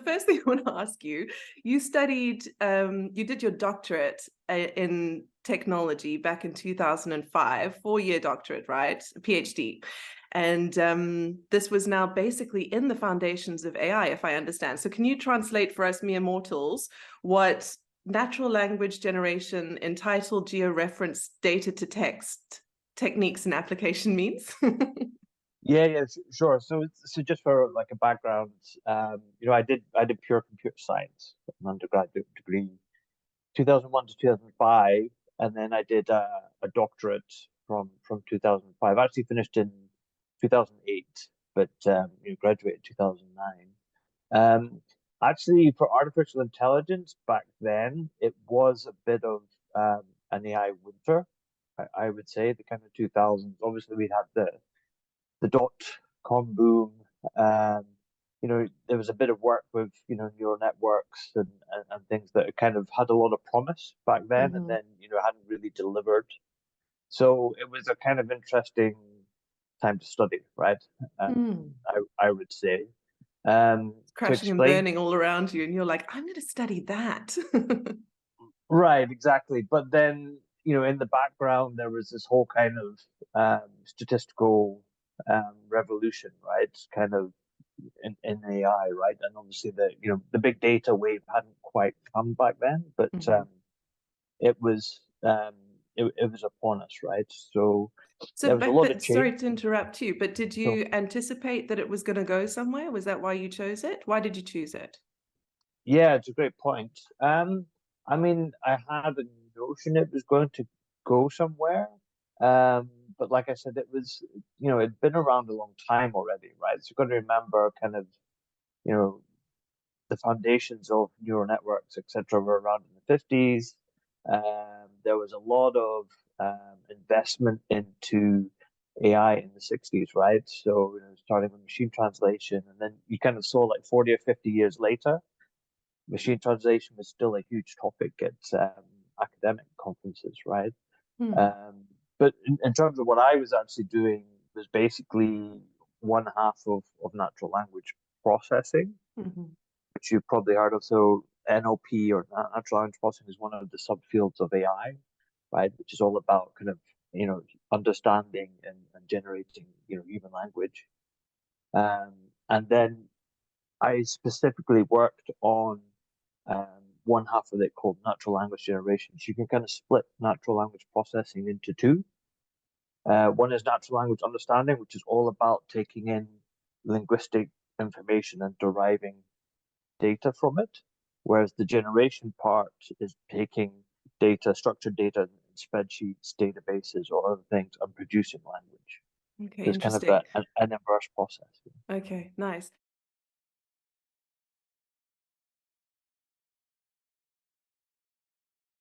first thing I want to ask you, you studied, you did your doctorate in technology back in 2005, 4-year doctorate, right? A PhD. And this was now basically in the foundations of AI, if I understand. So can you translate for us mere mortals what natural language generation entitled Geo-referenced Data to Text techniques and application means? Yeah, sure. So just for like a background, I did pure computer science, an undergraduate degree, 2001 to 2005, and then I did a doctorate from 2005. I actually finished in 2008, but graduated 2009. Actually, for artificial intelligence back then, it was a bit of an AI winter, I would say, the kind of 2000s. Obviously, we had the dot-com boom. Um, there was a bit of work with, neural networks and things that kind of had a lot of promise back then, and then, hadn't really delivered. So it was a kind of interesting time to study, right? I would say. To Crashing and explain, burning all around you, and you're like, I'm going to study that. right, exactly. But then, in the background, there was this whole kind of statistical revolution, right? Kind of in AI, right? And obviously the big data wave hadn't quite come back then, but it was it was upon us, right? So So, there was a lot of but sorry change. to interrupt you, but did So you anticipate that it was going to go somewhere? Was that why you chose it? Why did you choose it? yeah, it's a great point. I mean, I had a notion it was going to go somewhere. But like I said, it was, it'd been around a long time already, right? So you've got to remember kind of, you know, the foundations of neural networks, etc., were around in the 50s. There was a lot of investment into AI in the 60s, right? So, starting with machine translation, and then you kind of saw like 40 or 50 years later, machine translation was still a huge topic at academic conferences, right? Hmm. Um, but in terms of what I was actually doing was basically one half of natural language processing, Mhm. which you've probably heard of. So NLP, or natural language processing, is one of the subfields of AI, right? Which is all about kind of, understanding and generating, human language. Um, and then I specifically worked on one half of it called natural language generation. So you can kind of split natural language processing into two. One is natural language understanding, which is all about taking in linguistic information and deriving data from it, whereas the generation part is taking data, structured data in spreadsheets, databases, or other things, and producing language. Okay, So it's kind of interesting. an inverse process. Okay, nice.